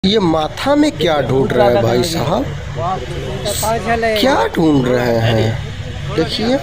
ये माथा में क्या ढूंढ रहे हैं भाई साहब, क्या ढूंढ रहे हैं? देखिए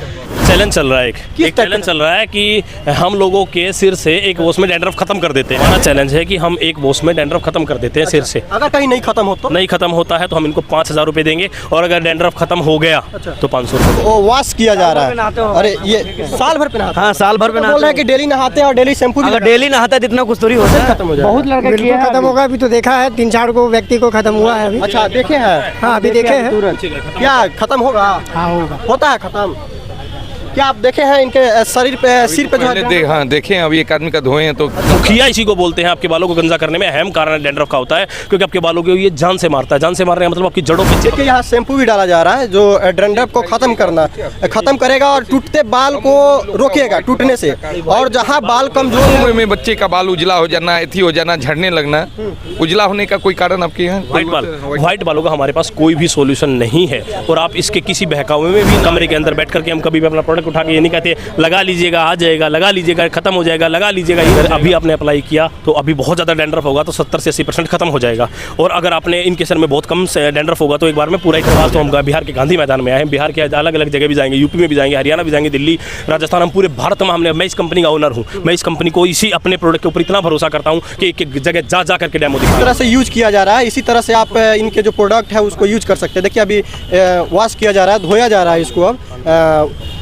चैलेंज चल रहा है एक चैलेंज चल रहा है कि हम लोगों के सिर से एक वॉश में डैंड्रफ खत्म कर देते हैं। हमारा चैलेंज है कि हम एक वॉश में डैंड्रफ खत्म कर देते हैं सिर से। अगर कहीं नहीं खत्म हो तो नहीं खत्म होता है तो हम इनको 5,000 रुपये देंगे, और अगर डैंड्रफ खत्म हो गया तो 500 रुपये। वो वॉश किया जा रहा है। अरे ये साल भर पे नहाते? हाँ, साल भर पे बोल रहे हैं कि डेली नहाते हैं और डेली शैम्पू भी अगर डेली नहाता है इतना कुछ थोड़ी होता है। खत्म हो जाए। बहुत लड़के किए खत्म होगा। अभी तो देखा है 3-4 को व्यक्ति को खत्म हुआ है अभी। अच्छा देखे हैं? हाँ अभी देखे हैं। तुरंत क्या खत्म होगा? हाँ होगा, होता है खत्म। क्या आप देखे हैं इनके शरीर पे, सिर पे जो है? हाँ देखे हैं, अभी एक आदमी का धोए हैं तो मुखिया इसी को बोलते हैं। आपके बालों को गंजा करने में अहम कारण डैंड्रफ का होता है, क्योंकि आपके बालों को ये जान से मारता है। जान से मारने का मतलब आपकी जड़ों पे। देखिए यहाँ शैम्पू भी डाला जा रहा है जो डैंड्रफ को खत्म करेगा और टूटते बाल को रोकेगा टूटने से। और जहाँ बाल कमजोर उम्र में बच्चे का बाल उजला हो जाना, एथी हो जाना, झड़ने लगना, उजला होने का कोई कारण आपके यहाँ? व्हाइट बालों का हमारे पास कोई भी सॉल्यूशन नहीं है। और आप इसके किसी बहकावे में भी कमरे के अंदर बैठ करके हम कभी भी अपना प्रोडक्ट उठा के ये नहीं कहते लगा लीजिएगा आ जाएगा, लगा लीजिएगा खत्म हो जाएगा, लगा लीजिएगा। अभी आपने अप्लाई किया तो अभी बहुत ज़्यादा डैंड्रफ होगा तो 70 से 80% खत्म हो जाएगा। और अगर आपने इनके सर में बहुत कम डैंड्रफ होगा तो एक बार में पूरा करवा। तो हम बिहार के गांधी मैदान में आए हैं। बिहार के अलग अलग जगह भी जाएंगे, यूपी में भी जाएंगे, हरियाणा भी जाएंगे, दिल्ली, राजस्थान, हम पूरे भारत में हमने। मैं इस कंपनी का ओनर हूँ। मैं इस कंपनी को इसी अपने प्रोडक्ट के ऊपर इतना भरोसा करता हूँ कि एक जगह जा करके डेमो इस तरह से यूज किया जा रहा है। इसी तरह से आप इनके जो प्रोडक्ट है उसको यूज कर सकते हैं। देखिए अभी वॉश किया जा रहा है, धोया जा रहा है इसको। अब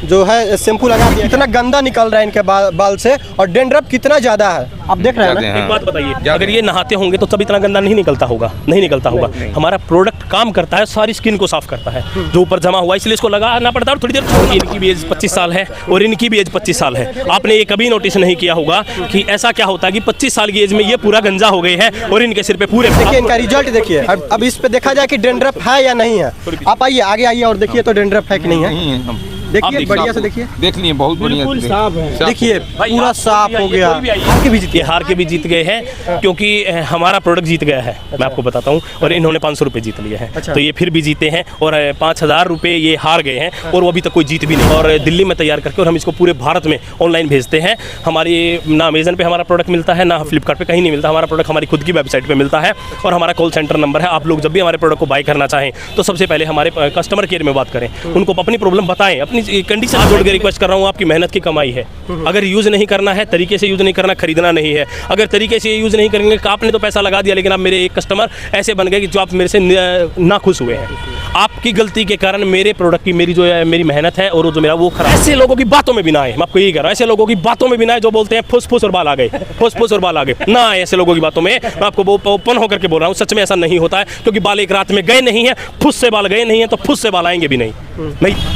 जो है शैम्पू लगा दिया। कितना गंदा निकल रहा है इनके बाल से और डैंड्रफ कितना ज्यादा है आप देख रहे हैं ना? एक बात बताइए, अगर ये नहाते होंगे तो तब इतना गंदा नहीं निकलता होगा? नहीं निकलता होगा। हमारा प्रोडक्ट काम करता है, सारी स्किन को साफ करता है जो ऊपर जमा हुआ, इसलिए इसको लगाना पड़ता है और थोड़ी देर छोड़ना। इनकी भी एज 25 साल है और इनकी भी एज 25 साल है। आपने ये कभी नोटिस नहीं किया होगा कि ऐसा क्या होता है कि 25 साल की एज में ये पूरा गंजा हो गए हैं और इनके सिर पे पूरे। देखिए इनका रिजल्ट देखिए। अब इस पे देखा जाए कि डैंड्रफ है या नहीं है। आप आइए, आगे आइए और देखिए तो डैंड्रफ है कि नहीं है। देखिए बढ़िया से देखिए, देख लिए बहुत बढ़िया साफ है। देखिए पूरा साफ हो गया। हार के भी जीत गए हैं क्योंकि हमारा प्रोडक्ट जीत गया है। मैं आपको बताता हूँ। और इन्होंने 500 रुपये जीत लिए हैं। तो ये फिर भी जीते हैं और 5,000 रुपये ये हार गए हैं और वो अभी तक कोई जीत भी नहीं। और दिल्ली में तैयार करके और हम इसको पूरे भारत में ऑनलाइन भेजते हैं। हमारी ना अमेजन पे हमारा प्रोडक्ट मिलता है, ना फ्लिपकार्ट पे कहीं नहीं मिलता। हमारा प्रोडक्ट हमारी खुद की वेबसाइट पे मिलता है और हमारा कॉल सेंटर नंबर है। आप लोग जब भी हमारे प्रोडक्ट को बाय करना चाहें तो सबसे पहले हमारे कस्टमर केयर में बात करें, उनको अपनी प्रॉब्लम बताएं, अपनी कंडीशन जोड़ के रिक्वेस्ट कर रहा हूँ। आपकी मेहनत की कमाई है। अगर यूज़ नहीं करना है, तरीके से यूज़ नहीं करना, खरीदना नहीं है। अगर तरीके से यूज़ नहीं करेंगे, आपने तो पैसा लगा दिया लेकिन आप मेरे एक कस्टमर ऐसे बन गए कि जो आप मेरे से ना खुश हुए हैं। आपकी गलती के कारण मेरे प्रोडक्ट की मेरी मेहनत है और जो मेरा वो खराब। ऐसे लोगों की बातों में भी ना आए। मैं आपको यही कह रहा हूँ, ऐसे लोगों की बातों में भी ना आए जो बोलते हैं फुस फुस और बाल आ गए, फुस फुस और बाल आ गए। ना आए ऐसे लोगों की बातों में। मैं आपको ओपन होकर के बोल रहा हूँ, सच में ऐसा नहीं होता है। क्योंकि बाल एक रात में गए नहीं है, फुस से बाल गए नहीं है तो फुस से बाल आएंगे भी नहीं।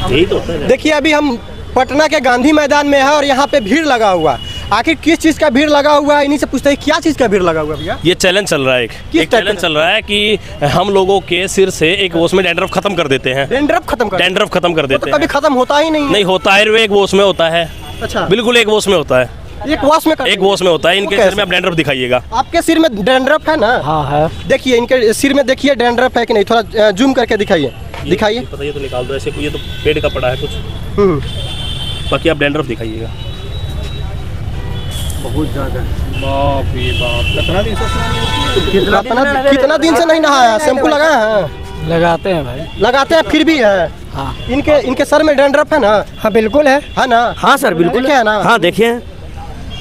यही तो देखिए अभी हम पटना के गांधी मैदान में है और यहाँ पे भीड़ लगा हुआ। आखिर किस चीज़ का भीड़ लगा हुआ है? इन्हीं से पूछते हैं क्या चीज़ का भीड़ लगा हुआ भैया? ये चैलेंज चल रहा है एक चैलेंज चल रहा है कि हम लोगों के सिर से एक वॉश में डैंड्रफ खत्म कर देते हैं। डैंड्रफ खत्म कर देते हैं। कभी खत्म होता ही नहीं होता है। एक वॉश में होता है। अच्छा, बिल्कुल एक वॉश में होता है। एक वॉश में होता है। इनके सिर में आप डैंड्रफ दिखाइएगा। आपके सिर में डैंड्रफ है ना? हाँ है। देखिए इनके सिर में देखिए डैंड्रफ है कि नहीं, थोड़ा जूम करके दिखाइए। पता ये तो निकाल दो ऐसे। ये तो पेड़ का पड़ा है कुछ। बाकी आप डैंड्रफ दिखाइएगा। बहुत ज्यादा। बाप रे बाप। कितना दिन से नहीं नहाया? शैम्पू लगाया है? लगाते हैं भाई, लगाते हैं फिर भी है। हाँ। इनके सर में डैंड्रफ है ना? हाँ बिल्कुल है ना? हाँ सर बिल्कुल है ना? हाँ देखिए।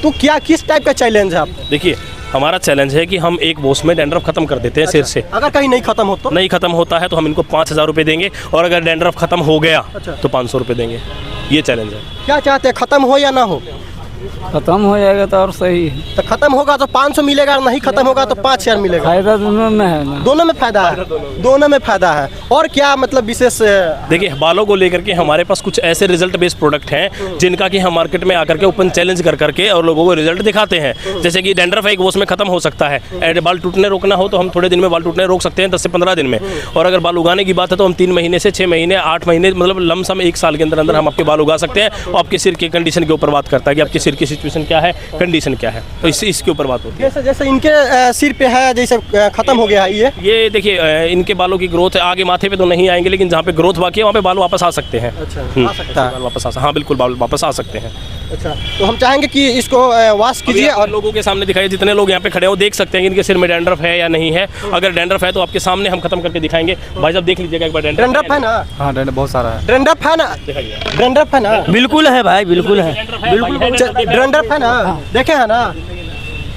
तो क्या किस टाइप का चैलेंज है आप? देखिए हमारा चैलेंज है कि हम एक वॉश में डैंड्रफ खत्म कर देते हैं सिर से। अगर कहीं नहीं खत्म हो तो? नहीं खत्म होता है तो हम इनको 5,000 रुपये देंगे और अगर डैंड्रफ खत्म हो गया तो 500 रुपये देंगे। ये चैलेंज है। क्या चाहते हैं, खत्म हो या ना हो? खत्म हो जाएगा तो और सही है। तो खत्म होगा तो 500 मिलेगा, नहीं खत्म होगा तो 5,000 मिलेगा। फायदा दोनों में है ना? दोनों में फायदा है। दोनों में फायदा है। और क्या मतलब विशेष? देखिए बालों को लेकर के हमारे पास कुछ ऐसे रिजल्ट बेस्ड प्रोडक्ट हैं जिनका कि हम मार्केट में आकर के ओपन चैलेंज कर करके और लोगों को रिजल्ट दिखाते हैं। जैसे कि डैंड्रफ एक वॉश में खत्म हो सकता है। बाल टूटने रोकना हो तो हम थोड़े दिन में बाल टूटने रोक सकते हैं, 10 से 15 दिन में। और अगर बाल उगाने की बात है तो हम 3 महीने से 6 महीने 8 महीने मतलब लमसम 1 साल के अंदर अंदर हम आपके बाल उगा सकते हैं। और आपके सिर की कंडीशन के ऊपर बात करता है कि आपके सिर की सिचुएशन क्या है, कंडीशन क्या है, तो इसके ऊपर बात होती है। जैसे इनके सिर पे है, जैसे खत्म हो गया है ये देखिए इनके बालों की ग्रोथ आगे माथे पे तो नहीं आएंगे लेकिन जहाँ पे ग्रोथ बाकी है वहाँ पे बाल वापस आ सकते हैं। अच्छा, आ सकता है। हाँ बिल्कुल बाल वापस आ सकते हैं। अच्छा, तो हम चाहेंगे कि इसको वॉश कीजिए और और लोगों के सामने दिखाइए। जितने लोग यहाँ पे खड़े हैं वो देख सकते हैं कि इनके सिर में डैंड्रफ है या नहीं है। अगर डैंड्रफ है तो आपके सामने हम खत्म करके दिखाएंगे। भाई साहब देख लीजिएगा एक बार डैंड्रफ है ना? हाँ डंड बहुत सारा है। डैंड्रफ है ना? दिखाइए। डैंड्रफ है ना? बिल्कुल है भाई, बिल्कुल है। डैंड्रफ है ना? देखे है ना?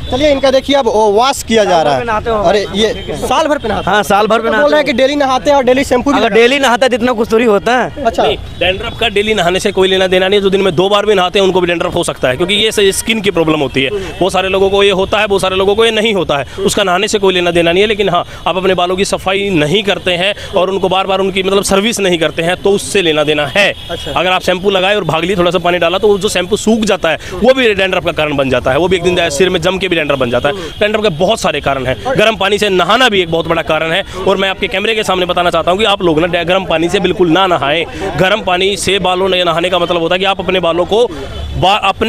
चलिए इनका देखिए अब वॉश किया जा रहा है। अरे ये साल भर पे नहाते हैं? हाँ, साल भर पे तो नहाते बोल रहे हैं कि डेली नहाते हैं और डेली शैम्पू भी अगर लगाते डेली नहाता है तो इतना कुछ थोड़ी होता है। हैं। अच्छा, नहीं, डैंड्रफ का डेली नहाने से कोई लेना देना नहीं है। जो दिन में 2 बार भी नहाते हैं उनको भी डैंड्रफ हो सकता है, क्योंकि ये स्किन की प्रॉब्लम होती है। बहुत सारे लोगों को ये होता है, बहुत सारे लोगों को ये नहीं होता है। उसका नहाने से कोई लेना देना नहीं है। लेकिन हाँ, आप अपने बालों की सफाई नहीं करते हैं और उनको बार बार उनकी मतलब सर्विस नहीं करते हैं तो उससे लेना देना है। अगर आप शैम्पू लगाए और भाग लिए, थोड़ा सा पानी डाला, तो जो शैम्पू सूख जाता है वो भी डैंड्रफ का कारण बन जाता है। वो भी एक दिन सिर में जम के भी डैंड्रफ बन जाता है। डैंड्रफ के बहुत सारे कारण हैं। गर्म पानी से नहाना भी एक बहुत बड़ा कारण है। और मैं आपके कैमरे के सामने बताना चाहता हूं कि आप लोग ना गर्म पानी से बिल्कुल ना नहाएं। गर्म पानी से बालों में नहाने का मतलब होता है कि आप अपने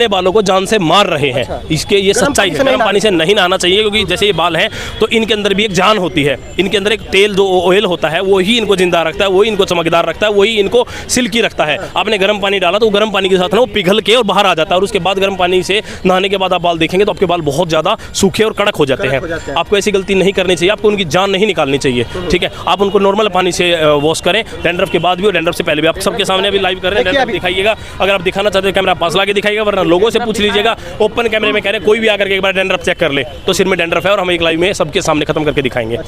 बालों को जान से मार रहे हैं। इसके ये सच्चाई है। गर्म पानी से नहीं नहाना चाहिए, क्योंकि जैसे ये बाल हैं तो इनके अंदर भी एक जान होती है। इनके अंदर एक तेल जो ऑयल होता है वही इनको जिंदा रखता है, वही इनको चमकदार रखता है, वही इनको सिल्की रखता है। आपने गर्म पानी डाला तो गर्म पानी के साथ ना वो पिघल के और बाहर आ जाता है। और उसके बाद गर्म पानी से नहाने के बाद आप बाल देखेंगे तो आपके बाल बहुत ज़्यादा सूखे और कड़क हो जाते हैं। आपको ऐसी गलती नहीं करनी चाहिए। आपको उनकी जान नहीं निकालनी चाहिए, ठीक है। आप उनको नॉर्मल पानी से वॉश करें, डैंड्रफ के बाद भी और डैंड्रफ से पहले भी। आप सबके सामने अभी लाइव कर रहे हैं, डैंड्रफ दिखाइएगा। अगर आप दिखाना चाहते हैं कैमरा पास ला के दिखाइएगा, वरना लोगों से पूछ लीजिएगा। ओपन कैमरे में कह रहे हैं, कोई भी आकर के एक बार डैंड्रफ चेक कर ले तो सिर में डैंड्रफ है और हम एक लाइव में सबके सामने खत्म करके दिखाएंगे।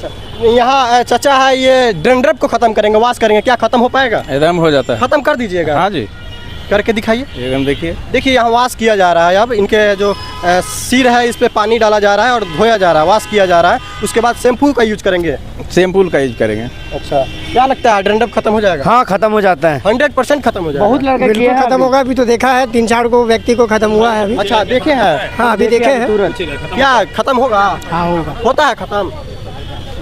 यहाँ चाचा है, ये डैंड्रफ को खत्म करेंगे, वॉश करेंगे, क्या खत्म हो पाएगा? एकदम हो जाता है। खत्म कर दीजिएगा। हाँ जी, करके दिखाइए। एकदम देखिए। देखिए यहाँ वॉश किया जा रहा है। अब इनके जो सिर है इस पे पानी डाला जा रहा है और धोया जा रहा है, वॉश किया जा रहा है। उसके बाद शैम्पू का यूज करेंगे। शैम्पू का यूज करेंगे। अच्छा, क्या लगता है डैंड्रफ खत्म हो जाएगा? हाँ, खत्म हो जाता है। 100% खत्म हो जाएगा। बहुत लड़के बिल्कुल खत्म होगा। अभी तो देखा है 3-4 को व्यक्ति को खत्म हुआ है अभी। अच्छा, देखे हैं? हाँ, अभी देखे हैं। क्या खत्म होगा? हाँ, होगा। होता है खत्म।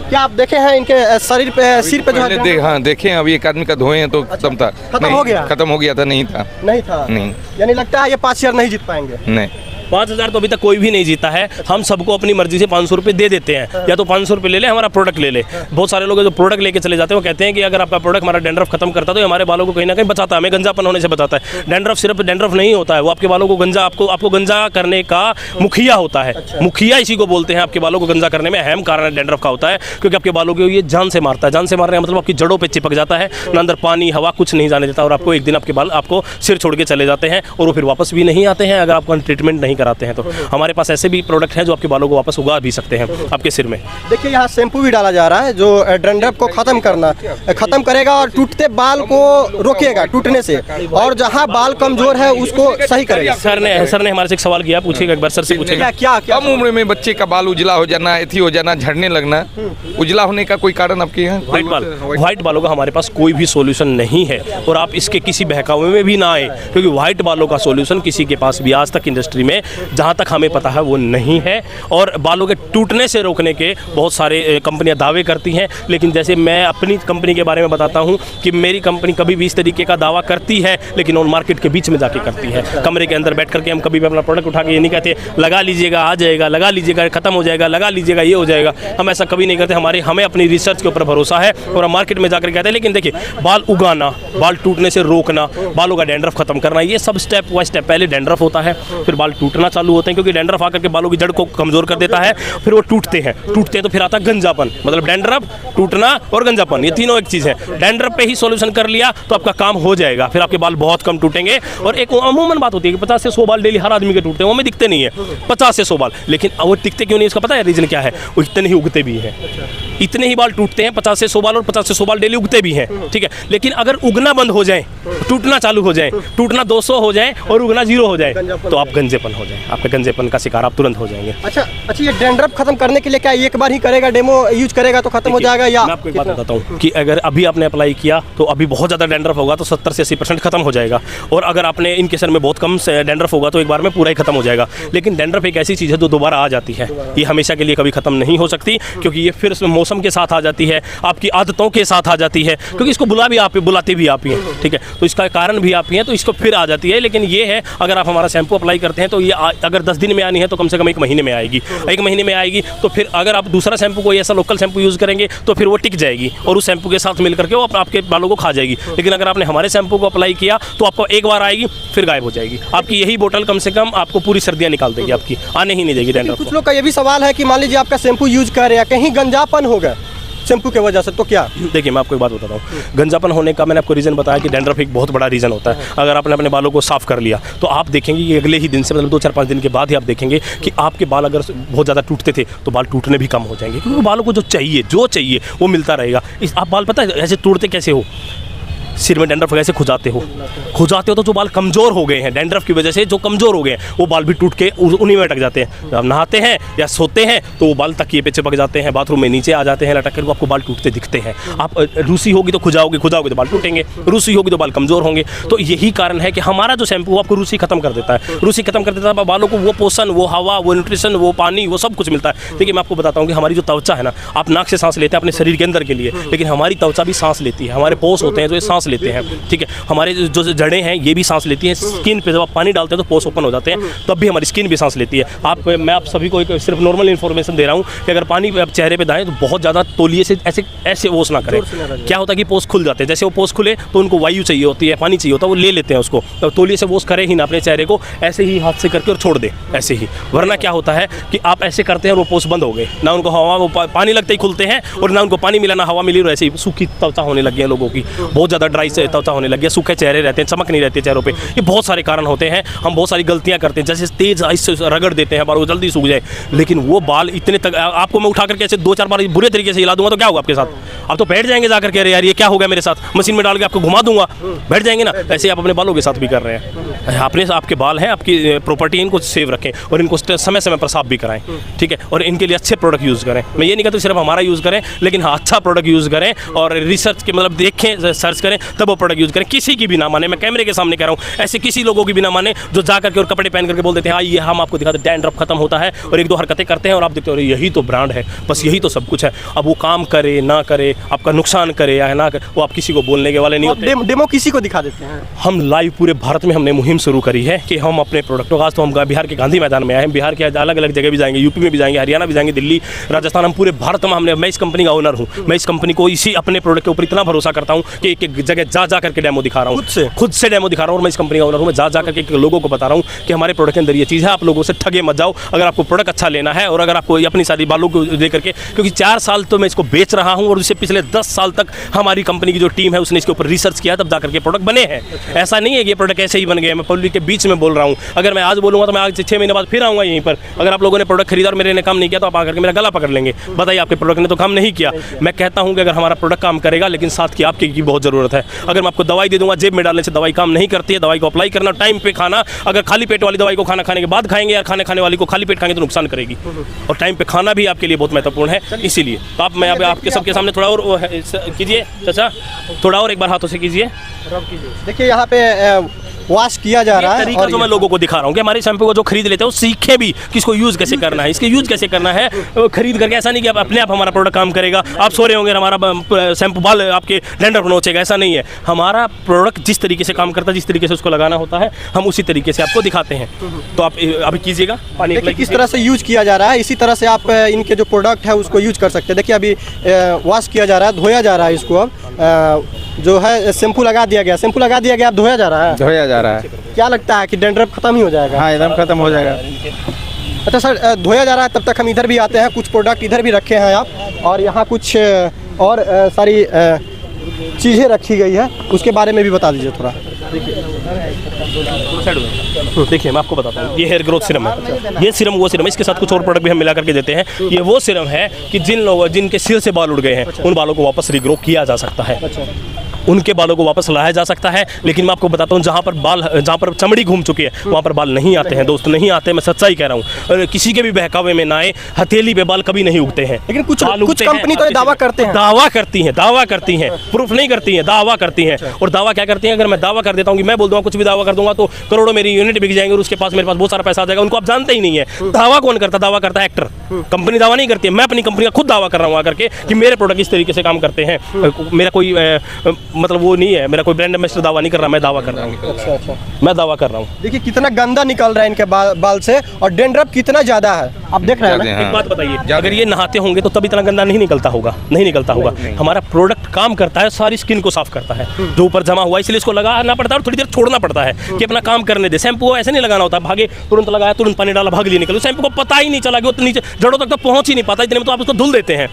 क्या आप देखे हैं इनके शरीर पे, सिर पे जो है? हाँ देखे हैं। अभी एक आदमी का धोए हैं तो खत्म था। खत्म हो गया? खत्म हो गया था। नहीं था। नहीं था? नहीं। यानी लगता है ये 5 शेयर नहीं जीत पाएंगे। नहीं, 5,000 तो अभी तक कोई भी नहीं जीता है। हम सबको अपनी मर्जी से 500 रुपये दे देते हैं। या तो 500 रुपये ले ले, हमारा प्रोडक्ट ले ले। बहुत सारे लोग जो प्रोडक्ट लेके चले जाते हैं वो कहते हैं कि अगर आपका प्रोडक्ट हमारा डैंड्रफ खत्म करता है तो हमारे बालों को कहीं ना कहीं बचाता है, हमें गंजापन होने से बचाता है। डैंड्रफ सिर्फ डैंड्रफ नहीं होता है, वो आपके बालों को गंजा आपको गंजा करने का मुखिया होता है। मुखिया इसी को बोलते हैं। आपके बालों को गंजा करने में अहम कारण डैंड्रफ का होता है, क्योंकि आपके बालों को ये जान से मारता है। जान से मारने का मतलब आपकी जड़ों पर चिपक जाता है, ना अंदर पानी हवा कुछ नहीं जाने देता और आपको एक दिन आपके बाल आपको सिर छोड़ के चले जाते हैं और वो फिर वापस भी नहीं आते हैं अगर आप ट्रीटमेंट नहीं कराते हैं तो। हमारे पास ऐसे भी प्रोडक्ट हैं जो आपके बालों को वापस उगा भी सकते हैं आपके सिर में। देखिए यहाँ शैम्पू भी डाला जा रहा है जो डैंड्रफ को खत्म करेगा और टूटते बाल को रोकेगा टूटने से, और जहाँ बाल कमजोर है उसको सही करेगा। सर ने हमारे से एक सवाल किया, पूछिएगा एक बार सर से पूछेगा। क्या कम उम्र में बच्चे का बाल उजला हो जाना, एथी हो जाना, झड़ने लगना, उजला होने का कोई कारण आपके यहाँ? व्हाइट बालों का हमारे पास कोई भी सॉल्यूशन नहीं है और आप इसके किसी बहकावे में भी ना आए, क्योंकि व्हाइट बालों का सॉल्यूशन किसी के पास भी आज तक इंडस्ट्री में जहाँ तक हमें पता है वो नहीं है। और बालों के टूटने से रोकने के बहुत सारे कंपनियां दावे करती हैं, लेकिन जैसे मैं अपनी कंपनी के बारे में बताता हूं कि मेरी कंपनी कभी भी इस तरीके का दावा करती है लेकिन ऑन मार्केट के बीच में जाके करती है। कमरे के अंदर बैठ करके हम कभी भी अपना प्रोडक्ट उठा के ये नहीं कहते लगा लीजिएगा आ जाएगा, लगा लीजिएगा खत्म हो जाएगा, लगा लीजिएगा ये हो जाएगा। हम ऐसा कभी नहीं करते। हमें अपनी रिसर्च के ऊपर भरोसा है और हम मार्केट में जाकर कहते हैं। लेकिन देखिए, बाल उगाना, बाल टूटने से रोकना, बालों का डैंड्रफ खत्म करना, ये सब स्टेप बाय स्टेप। पहले डैंड्रफ होता है, फिर बाल टूटना चालू होते हैं, क्योंकि डैंड्रफ आकर के बालों की जड़ को कमजोर कर देता है, फिर वो टूटते हैं तो फिर आता है गंजापन। मतलब डैंड्रफ, टूटना और गंजापन, ये तीनों एक चीज है। डैंड्रफ पे ही सॉल्यूशन कर लिया तो आपका काम हो जाएगा, फिर आपके बाल बहुत कम टूटेंगे। और एक अमूमन बात होती है कि 50 से 100 बाल डेली हर आदमी के टूटते हैं, वो हमें दिखते नहीं है 50 से 100 बाल, लेकिन वो टिकते क्यों नहीं इसका पता है रीजन क्या है? वो इतने ही उगते भी हैं, इतने ही बाल टूटते हैं 50 से 100 बाल, और 50 से 100 बाल डेली उगते भी हैं, ठीक है। लेकिन अगर उगना बंद हो जाए, टूटना चालू हो जाए, टूटना 200 हो जाए और उगना 0 हो जाए तो आप गंजेपन हो जाए, आपके गंजेपन का शिकार आप तुरंत हो जाएंगे। अच्छा, ये डैंड्रफ खत्म करने के लिए क्या एक बार ही करेगा, डेमो यूज करेगा तो खत्म हो जाएगा, या? मैं आपको एक बात बताता हूँ कि अगर अभी आपने अप्लाई किया तो अभी बहुत ज़्यादा डैंड्रफ होगा तो 70 से 80% खत्म हो जाएगा, और अगर आपने इनके सर में बहुत कम डैंड्रफ होगा तो एक बार में पूरा ही खत्म हो जाएगा। लेकिन डैंड्रफ एक ऐसी चीज़ है जो दोबारा आ जाती है, ये हमेशा के लिए कभी खत्म नहीं हो सकती, क्योंकि ये फिर मौसम के साथ आ जाती है, आपकी आदतों के साथ आ जाती है, क्योंकि इसको बुलाते भी आप ही हैं, ठीक है। तो इसका कारण भी आप ही हैं, तो इसको फिर आ जाती है। लेकिन ये है, अगर आप हमारा शैम्पू अप्लाई करते हैं तो ये अगर 10 दिन में आनी है तो कम से कम 1 महीने में आएगी। 1 महीने में आएगी तो फिर अगर आप दूसरा शैम्पू कोई ऐसा लोकल शैम्पू यूज़ करेंगे तो फिर वो टिक जाएगी और उस शैम्पू के साथ मिल करके वो आपके बालों को खा जाएगी। लेकिन अगर आपने हमारे शैम्पू को अप्लाई किया तो आपको एक बार आएगी फिर गायब हो जाएगी। आपकी यही बोतल कम से कम आपको पूरी सर्दियाँ निकाल देगी, आपकी आने ही नहीं देगी डैंड्रफ को। कुछ लोग का ये भी सवाल है कि मान लीजिए आपका शैम्पू यूज कर रहे हैं, कहीं गंजापन हो गया शैम्पू की वजह से, तो क्या? देखिए मैं आपको एक बात बताता हूँ, गंजापन होने का मैंने आपको रीज़न बताया कि डैंड्रफ एक बहुत बड़ा रीज़न होता है। अगर आपने अपने बालों को साफ़ कर लिया तो आप देखेंगे कि अगले ही दिन से, मतलब 2-4-5 दिन के बाद ही आप देखेंगे कि आपके बाल अगर बहुत ज़्यादा टूटते थे तो बाल टूटने भी कम हो जाएंगे, क्योंकि बालों को जो चाहिए वो मिलता रहेगा। आप बाल पता है ऐसे टूटते कैसे हो, सिर में डैंड्रफ कैसे खुजाते हो तो जो बाल कमज़ोर हो गए हैं डैंड्रफ की वजह से, जो कमज़ोर हो गए हैं वो बाल भी टूट के उन्हीं में अटक जाते हैं। जब आप नहाते हैं या सोते हैं तो वो बाल तकिए पे चिपक जाते हैं, बाथरूम में नीचे आ जाते हैं लटक कर, आपको बाल टूटते दिखते हैं। आप रूसी होगी तो खुजाओगे तो बाल टूटेंगे, रूसी होगी तो बाल कमज़ोर होंगे। तो यही कारण है कि हमारा जो शैम्पू आपको रूसी खत्म कर देता है, रूसी खत्म कर देता है, बालों को वो पोषण, वो हवा, वो न्यूट्रिशन, वो पानी, वो सब कुछ मिलता है। देखिए मैं आपको बताता हूँ कि हमारी जो त्वचा है ना, आप नाक से सांस लेते हैं अपने शरीर के अंदर के लिए, लेकिन हमारी त्वचा भी सांस लेती है, हमारे पोष होते हैं जो ये सांस लेते हैं, ठीक है। हमारे जो जड़ें हैं ये भी सांस लेती हैं। स्किन पे जब आप पानी डालते हैं तो पोर्स ओपन हो जाते हैं, तब भी हमारी स्किन भी सांस लेती है। मैं आप सभी को एक सिर्फ नॉर्मल इन्फॉर्मेशन दे रहा हूँ कि अगर पानी आप चेहरे पे दाएं तो बहुत ज़्यादा तौलिए से ऐसे वॉश ना करें। क्या होता है कि पोर्स खुल जाते हैं, जैसे वो पोर्स खुले तो उनको वायु चाहिए होती है, पानी चाहिए होता है, वो ले लेते हैं उसको। तो तौलिए से वॉश करें ही ना अपने चेहरे को, ऐसे ही हाथ से करके और छोड़ दे ऐसे ही। वरना क्या होता है कि आप ऐसे करते हैं और वो पोर्स बंद हो गए, ना उनको हवा, वो पानी लगते ही खुलते हैं और ना उनको पानी मिला ना हवा मिली, और ऐसे ही सूखी त्वचा होने लगी है लोगों की, बहुत ज़्यादा ड्राई से त्वचा होने लगी है, सूखे चेहरे रहते हैं, चमक नहीं रहती है चेहरों पे। ये बहुत सारे कारण होते हैं। हम बहुत सारी गलतियां करते हैं, जैसे तेज आइस से रगड़ देते हैं बाल वो जल्दी सूख जाए, लेकिन वो बाल इतने तक आपको मैं उठा करके ऐसे 2-4 बार बुरे तरीके से हिला दूंगा तो क्या होगा आपके साथ? आप तो बैठ जाएंगे जाकर के, अरे यार ये क्या हो गया मेरे साथ, मशीन में डाल के आपको घुमा दूंगा, बैठ जाएंगे ना। ऐसे आप अपने बालों के साथ भी कर रहे हैं। अपने आपके बाल हैं, आपकी प्रॉपर्टी, इनको सेव रखें और इनको समय समय पर साफ भी कराएं, ठीक है। और इनके लिए अच्छे प्रोडक्ट यूज़ करें। मैं ये नहीं कहता सिर्फ हमारा यूज़ करें, लेकिन हाँ अच्छा प्रोडक्ट यूज़ करें और रिसर्च के मतलब देखें, सर्च करें, तब वो प्रोडक्ट यूज़ करें। किसी की भी ना माने, मैं कैमरे के सामने कह रहा हूँ, ऐसे किसी लोगों की भी ना माने जो जा करके और कपड़े पहन करके बोल देते हैं हाँ ये हम आपको दिखाते हैं, डैंड्रफ खत्म होता है, और 1-2 हरकतें करते हैं और आप देखते हो यही तो ब्रांड है, बस यही तो सब कुछ है। अब वो काम करे ना करे, आपका नुकसान करे या ना करे, वो आप किसी को बोलने के वाले नहीं होते। डेमो किसी को दिखा देते हैं। हम लाइव पूरे भारत में हमने मुहिम शुरू करी है कि हम अपने प्रोडक्टों का, आज तो हम बिहार के गांधी मैदान में आए हैं, बिहार के अलग अलग जगह भी जाएंगे, यूपी में भी जाएंगे, हरियाणा भी जाएंगे, दिल्ली, राजस्थान, हम पूरे भारत में मैं इस कंपनी का ओनर हूँ। मैं इस कंपनी को इसी अपने प्रोडक्ट के ऊपर इतना भरोसा करता हूँ कि एक जगह जा करके डेमो दिखा रहा हूँ, खुद से डेमो दिखा रहा हूँ। और मैं इस कंपनी का ओनर हूँ, मैं जा करके लोगों को बता रहा हूँ कि हमारे प्रोडक्ट के अंदर ये चीज़ है, आप लोगों से ठगे मत जाओ। अगर आपको प्रोडक्ट अच्छा लेना है और अगर आपको अपनी सारी बालों को लेकर के, क्योंकि 4 साल तो मैं इसको बेच रहा हूँ और इससे पिछले 10 साल तक हमारी कंपनी की जो टीम है उसने इसके ऊपर रिसर्च किया, तब जाकर के प्रोडक्ट बने हैं। ऐसा नहीं है कि ये प्रोडक्ट ऐसे ही बन गए। मैं पब्लिक के बीच में बोल रहा हूँ, अगर मैं आज बोलूँगा तो मैं आज 6 महीने बाद फिर आऊँगा यहीं पर। अगर आप लोगों ने प्रोडक्ट खरीदा और मेरे ने काम नहीं किया तो आप आकर के मेरा गला पकड़ लेंगे, बताइए आपके प्रोडक्ट ने तो काम नहीं किया। मैं कहता हूँ कि अगर हमारा प्रोडक्ट काम करेगा, लेकिन साथ की आपकी बहुत ज़रूरत है। अगर मैं आपको दवाई दे दूँगा, जेब में डालने से दवाई काम नहीं करती है। दवाई को अप्लाई करना, टाइम पे खाना। अगर खाली पेट वाली दवाई को खाना खाने के बाद खाएंगे या खाने वाली को खाली पेट खाएंगे तो नुकसान करेगी, और टाइम पे खाना भी आपके लिए बहुत महत्वपूर्ण है। इसीलिए तो आप, मैं अब आपके सबके सामने थोड़ा और कीजिए चाचा, थोड़ा और एक बार हाथों से कीजिए। देखिए यहाँ पे वॉश किया जा रहा है, और जो मैं लोगों को दिखा रहा हूँ कि हमारे शैम्पू को जो खरीद लेते हैं वो सीखे भी कि इसको यूज़ कैसे करना है, इसके यूज़ कैसे करना है खरीद करके। ऐसा नहीं कि आप अपने आप हमारा प्रोडक्ट काम करेगा, आप सो रहे होंगे हमारा शैम्पू बाल आपके डैंड्रफ नोचेगा, ऐसा नहीं है। हमारा प्रोडक्ट जिस तरीके से काम करता है, जिस तरीके से उसको लगाना होता है, हम उसी तरीके से आपको दिखाते हैं। तो आप अभी कीजिएगा, पानी किस तरह से यूज किया जा रहा है, इसी तरह से आप इनके जो प्रोडक्ट है उसको यूज कर सकते हैं। देखिए अभी वॉश किया जा रहा है, धोया जा रहा है इसको। अब जो है शैम्पू लगा दिया गया, अब धोया जा रहा है। क्या लगता है कि डैंड्रफ खत्म ही हो जाएगा? हाँ एकदम खत्म हो जाएगा। अच्छा सर, धोया जा रहा है, तब तक हम इधर भी आते हैं। कुछ प्रोडक्ट इधर भी रखे हैं आप, और यहाँ कुछ और सारी चीज़ें रखी गई है, उसके बारे में भी बता दीजिए थोड़ा। देखिए मैं आपको बताता हूँ, ये हेयर ग्रोथ सीरम है। ये सीरम वो सीरम है, इसके साथ कुछ और प्रोडक्ट भी हम मिला करके देते हैं। ये वो सीरम है कि जिनके सिर से बाल उड़ गए हैं, उन बालों को वापस रिग्रो किया जा सकता है, उनके बालों को वापस लाया जा सकता है। लेकिन मैं आपको बताता हूँ, जहाँ पर चमड़ी घूम चुकी है वहाँ पर बाल नहीं आते हैं दोस्त, नहीं आते। मैं सच्चाई कह रहा हूँ, और किसी के भी बहकावे में ना आए। हथेली पे बाल कभी नहीं उगते हैं, लेकिन कुछ कंपनी तो दावा करते हैं, दावा करती हैं, प्रूफ नहीं करती हैं, दावा करती हैं। और दावा क्या करती हैं? अगर मैं दावा कर देता हूँ कि मैं बोल दूँगा कुछ भी दावा कर दूंगा तो करोड़ों मेरी यूनिट बिक जाएंगे और उसके पास मेरे पास बहुत सारा पैसा आ जाएगा। उनको आप जानते ही नहीं है। दावा कौन करता? दावा करता है एक्टर, कंपनी दावा नहीं करती है। मैं अपनी कंपनी का खुद दावा कर रहा हूँ आकर के कि मेरे प्रोडक्ट इस तरीके से काम करते हैं। मेरा कोई मतलब वो नहीं है, मेरा कोई ब्रांड एम्बेसडर दावा नहीं कर रहा, मैं दावा कर रहा हूँ। अच्छा। मैं दावा कर रहा हूँ। देखिए कितना गंदा निकल रहा है इनके बाल से, और डेंड्रफ कितना ज्यादा है, आप देख रहे हैं ना। एक बात बताइए, अगर ये नहाते होंगे तो तब इतना गंदा नहीं निकलता होगा, नहीं निकलता होगा। हमारा प्रोडक्ट काम करता है, सारी स्किन को साफ करता है जो ऊपर जमा हुआ, इसलिए इसको लगाना पड़ता है और थोड़ी देर छोड़ना पड़ता है कि अपना काम करने दे। शैम्पू ऐसे नहीं लगाना होता, भागे तुरंत लगाया, तुरंत पानी डाला, भाग लिए निकलो। शैम्पू को पता ही नहीं चला कि वो नीचे जड़ों तक तो पहुंच ही नहीं पाता, इतने में तो आप उसको धुल देते हैं।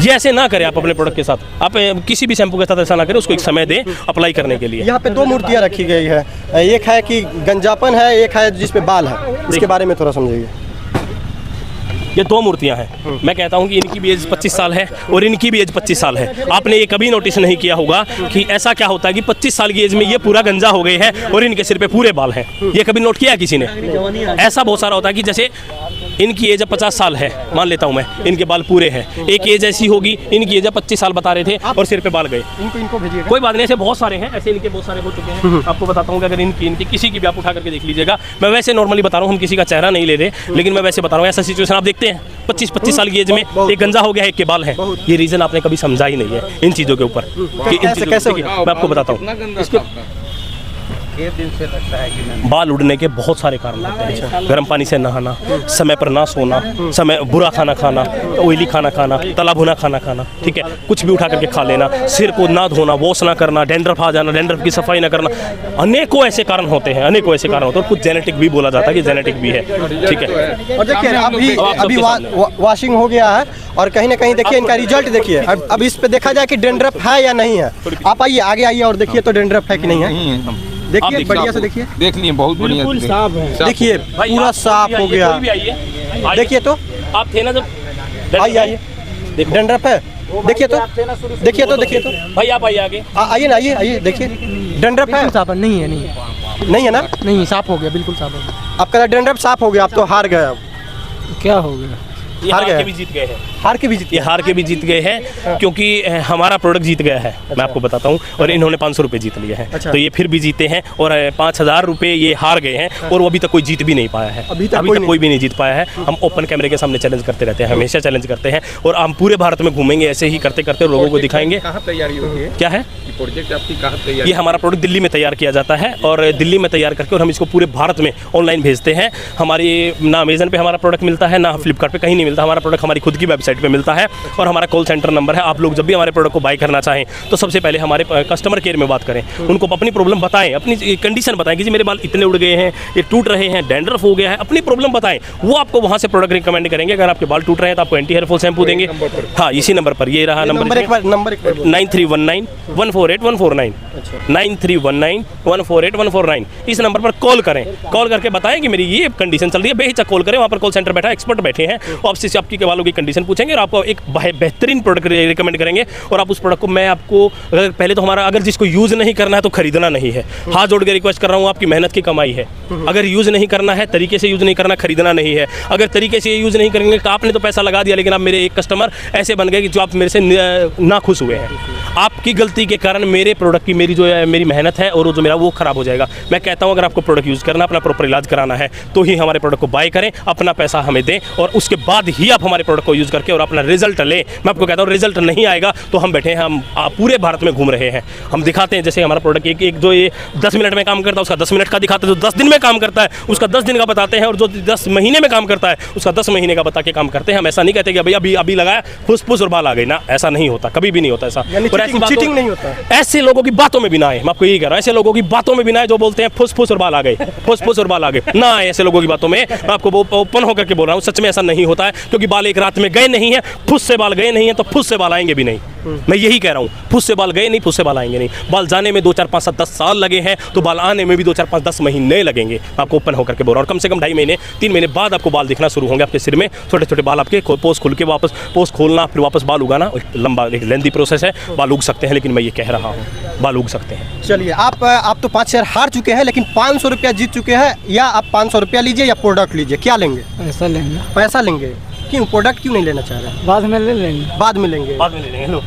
ये ऐसे ना करें आप अपने प्रोडक्ट के साथ, आप किसी भी शैम्पू के साथ ऐसा ना करें, उसको एक समय दें अप्लाई करने के लिए। यहाँ पे दो मूर्तियाँ रखी गई है, एक है कि गंजापन है, एक है जिसपे बाल है, इसके बारे में थोड़ा समझिए। ये दो मूर्तियां हैं। मैं कहता हूं कि इनकी भी एज 25 साल है और इनकी भी एज 25 साल है। आपने ये कभी नोटिस नहीं किया होगा कि ऐसा क्या होता है कि 25 साल की एज में ये पूरा गंजा हो गए हैं और इनके सिर पे पूरे बाल हैं। ये कभी नोट किया किसी ने? ऐसा बहुत सारा होता है कि जैसे इनकी एज 50 साल है, मान लेता हूं मैं, इनके बाल पूरे हैं। एक एज ऐसी होगी, इनकी एज 25 साल बता रहे थे और सिर पे बाल गए। इनको भेजिएगा। कोई बात नहीं, ऐसे बहुत सारे हैं, ऐसे इनके बहुत सारे हो चुके हैं। आपको बताता हूँ कि अगर इनकी किसी की भी आप उठा करके देख लीजिएगा। मैं वैसे नॉर्मली बता रहा हूँ, हम किसी का चेहरा नहीं ले रहे, लेकिन मैं वैसे बता रहा हूँ, ऐसा सिचुएशन आप देखते हैं 25 साल की एज में एक गंजा हो गया है, एक के बाल हैं। ये रीजन आपने कभी समझा ही नहीं है इन चीज़ों के ऊपर कि इन चीज़ों कैसे की मैं आपको बताता हूँ। बाल उड़ने के बहुत सारे कारण होते हैं। गर्म पानी से नहाना, समय पर ना सोना, समय बुरा खाना खाना, ऑयली खाना खाना, तला भुना खाना खाना, ठीक है, कुछ भी उठा करके खा लेना, सिर को ना धोना, वॉश ना करना, डेंड्रफ आ जाना, डेंड्रफ की सफाई ना करना, अनेकों ऐसे कारण होते हैं, अनेकों ऐसे कारण होते हैं। और कुछ जेनेटिक भी बोला जाता है कि जेनेटिक भी है, ठीक है। और देखिए अभी वॉशिंग हो गया है और कहीं ना कहीं देखिए इनका रिजल्ट देखिए। अब इस पे देखा जाए कि डेंड्रफ है या नहीं है। आप आइए, आगे आइए और देखिए तो डेंड्रफ है कि नहीं है। देखिए बढ़िया से देखिए, देख लिए बहुत बढ़िया साफ है। देखिए पूरा साफ हो गया। देखिए तो आप थे ना जब, आइए डेंड्रफ है, देखिए तो भाई आप आइए आगे, आइए ना, आइए देखिए डेंड्रफ है। साफ नहीं है, नहीं है ना? नहीं, साफ हो गया, बिल्कुल साफ हो गया। आपका डेंड्रफ साफ हो गया, आप तो हार गए। अब क्या हो गया? ये हार के भी जीत गए हैं, हार के भी जीत, ये हार के भी जीत गए हैं क्योंकि हमारा प्रोडक्ट जीत गया है। मैं आपको बताता हूँ, और इन्होंने 500 रुपये जीत लिए हैं। अच्छा। तो ये फिर भी जीते हैं और 5,000 रुपये ये हार गए हैं और वो अभी तक कोई जीत भी नहीं पाया है। अभी तक कोई भी नहीं जीत पाया है। हम ओपन कैमरे के सामने चैलेंज करते रहते हैं, हमेशा चैलेंज करते हैं और हम पूरे भारत में घूमेंगे ऐसे ही करते करते लोगों को दिखाएंगे। कहाँ तैयारी होती है? क्या है प्रोजेक्ट आपकी कहाँ तैयारी? ये हमारा प्रोडक्ट दिल्ली में तैयार किया जाता है और दिल्ली में तैयार करके और हम इसको पूरे भारत में ऑनलाइन भेजते हैं। हमारी ना अमेजन पे हमारा प्रोडक्ट मिलता है, ना फ्लिपकार्ट पे, कहीं नहीं मिलता। हमारा प्रोडक्ट हमारी खुद की वेबसाइट पे मिलता है और हमारा कॉल सेंटर नंबर है। आप लोग जब भी हमारे प्रोडक्ट को बाय करना चाहें तो सबसे पहले हमारे कस्टमर केयर में बात करें, उनको अपनी प्रॉब्लम बताएं, अपनी कंडीशन बताएं कि जी मेरे बाल इतने उड़ गए हैं, ये टूट रहे हैं, डेंड्रफ हो गया है, अपनी प्रॉब्लम बताएं। वो आपको वहाँ से प्रोडक्ट रिकमेंड करेंगे। अगर आपके बाल टूट रहे हैं तो आपको एंटी हेयर फॉल शैम्पू देंगे। हाँ, इसी नंबर पर, ये रहा नंबर, 9319148149, 9319148149। इस नंबर पर कॉल करें, कॉल करके बताएं कि मेरी ये कंडीशन चल रही है। बेहिचक कॉल करें, वहाँ पर कॉल सेंटर बैठा है, एक्सपर्ट बैठे हैं, वो आपसे आपकी बालों की कंडीशन पूछेंगे और आपको एक बेहतरीन प्रोडक्ट रिकमेंड करेंगे। और आप उस प्रोडक्ट को, मैं आपको पहले तो हमारा, अगर जिसको यूज़ नहीं करना है तो खरीदना नहीं है। हाथ जोड़ के रिक्वेस्ट कर रहा हूँ, आपकी मेहनत की कमाई है। अगर यूज़ नहीं करना है, तरीके से यूज़ नहीं करना, खरीदना नहीं है। अगर तरीके से यूज़ नहीं करेंगे तो आपने तो पैसा लगा दिया, लेकिन आप मेरे एक कस्टमर ऐसे बन गए कि जो आप मेरे से ना खुश हुए हैं। आपकी गलती के कारण मेरे प्रोडक्ट की, मेरी जो है मेरी मेहनत है और जो मेरा वो खराब हो जाएगा। मैं कहता हूँ अगर आपको प्रोडक्ट यूज़ करना, अपना प्रॉपर इलाज कराना है तो ही हमारे प्रोडक्ट को बाय करें, अपना पैसा हमें दें और उसके बाद ही आप हमारे प्रोडक्ट को यूज़ करके और अपना रिजल्ट लें। मैं आपको कहता हूँ रिजल्ट नहीं आएगा तो हम बैठे हैं, हम पूरे भारत में घूम रहे हैं, हम दिखाते हैं। जैसे हमारा प्रोडक्ट एक जो ये 10 मिनट में काम करता है उसका 10 मिनट का दिखाते हैं, जो 10 दिन में काम करता है उसका 10 दिन का बताते हैं, और जो 10 महीने में काम करता है उसका 10 महीने का बता के काम करते हैं। हम ऐसा नहीं कहते कि भाई अभी लगाया फुस और बाल आ गई ना, ऐसा नहीं होता, कभी भी नहीं होता ऐसा। और ऐसी चीटिंग नहीं होता, ऐसे लोगों की बातों में भी ना आए। मैं आपको यही कह रहा हूँ, ऐसे लोगों की बातों में भी ना आए जो बोलते हैं फुस और बाल आ गए, फुस और बाल आ गए, ना आए ऐसे लोगों की बातों में। मैं आपको ओपन होकर के बोल रहा हूँ, सच में ऐसा नहीं होता है, क्योंकि बाल एक रात में गए नहीं है, फुस से बाल गए नहीं है तो फुस से बाल आएंगे भी नहीं। मैं यही कह रहा हूँ, फुस से बाल गए नहीं, फुस से बाल आएंगे नहीं। बाल जाने में 2, 4, 5, 7, 10 साल लगे हैं तो बाल आने में भी 2, 4, 5, 10 महीने लगेंगे। आपको ओपन होकर के बोल रहा हूँ, और कम से कम 2.5 महीने 3 महीने बाद आपको बाल दिखना शुरू होंगे आपके सिर में। छोटे छोटे बाल आपके पोस खुल के वापस पोस खोलना, फिर वापस बाल उगाना, एक लंबा एक लेंथी प्रोसेस है। बाल उग सकते हैं, लेकिन मैं ये कह रहा हूँ बाल उग सकते हैं। चलिए, आप तो 5 शेयर हार चुके हैं, लेकिन 500 रुपया जीत चुके हैं। या आप 500 रुपया लीजिए या प्रोडक्ट लीजिए, क्या लेंगे? पैसा लेंगे। पैसा लेंगे? क्यों, प्रोडक्ट क्यों नहीं लेना चाह रहे? बाद में ले लेंगे। बाद में लेंगे, बाद में ले लेंगे। लो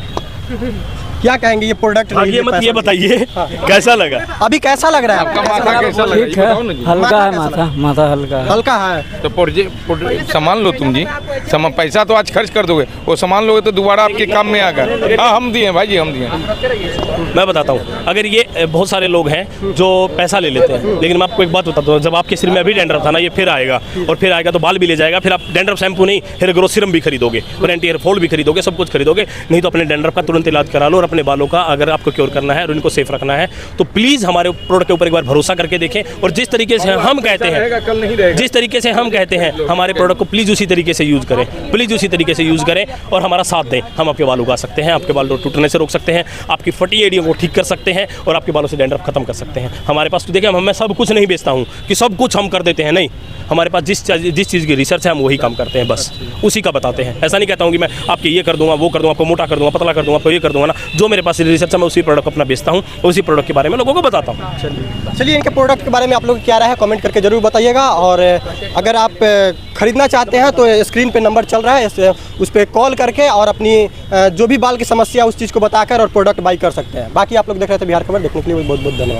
क्या कहेंगे ये प्रोडक्ट ये मत ये बताइए कैसा लगा? अभी कैसा लग रहा है आपका आपको? माथा कैसा लगा ये बताओ ना जी। हल्का है माथा, माथा हल्का है। हल्का है। तो सामान लो तुम जी, पैसा तो आज खर्च कर दोगे, वो सामान लोगे तो दोबारा आपके काम में आएगा। हाँ हम दिए भाई जी, हम दिए। मैं बताता हूँ, अगर ये बहुत सारे लोग हैं जो पैसा ले लेते हैं, लेकिन मैं आपको एक बात बताता हूँ, जब आपके सिर में अभी डैंड्रफ था ना, ये फिर आएगा और फिर आएगा तो बाल भी ले जाएगा, फिर आप डैंड्रफ शैम्पू नहीं, हेयर ग्रोथ सीरम भी खरीदोगे और एंटी हेयर फॉल भी खरीदोगे, सब कुछ खरीदोगे। नहीं तो अपने डैंड्रफ का तुरंत इलाज करा लो और अपने बालों का अगर आपको क्योर करना है और इनको सेफ रखना है तो प्लीज़ हमारे प्रोडक्ट के ऊपर एक बार भरोसा करके देखें। और जिस तरीके से हम कहते हैं, जिस तरीके से हम कहते हैं हमारे प्रोडक्ट को प्लीज़ उसी तरीके से यूज़ करें, प्लीज़ उसी तरीके से यूज़ करें और हमारा साथ दें। हम आपके बाल उगा सकते हैं, आपके बाल टूटने से रोक सकते हैं, आपकी फटी एड़ियों को ठीक कर सकते हैं और आपके बालों से डैंड्रफ खत्म कर सकते हैं। हमारे पास तो देखिए, मैं सब कुछ नहीं बेचता हूँ कि सब कुछ हम कर देते हैं, नहीं। हमारे पास जिस चीज़ की रिसर्च है हम वही काम करते हैं, बस उसी का बताते हैं। ऐसा नहीं कहता हूँ कि मैं आपके ये कर दूंगा, वो कर दूंगा, आपको मोटा कर दूंगा, पतला कर दूंगा, आपको ये कर दूंगा ना। जो मेरे पास रिसर्च है मैं उसी प्रोडक्ट अपना बेचता हूँ, उसी प्रोडक्ट के बारे में लोगों को बताता हूँ। चलिए, इनके प्रोडक्ट के बारे में आप लोग क्या राय है कमेंट करके जरूर बताइएगा। और अगर आप खरीदना चाहते हैं तो स्क्रीन पे नंबर चल रहा है, उस पर कॉल करके और अपनी जो भी बाल की समस्या उस चीज़ को बताकर और प्रोडक्ट बाई कर सकते हैं। बाकी आप लोग देख रहे थे बिहार खबर, देखने के लिए बहुत बहुत धन्यवाद।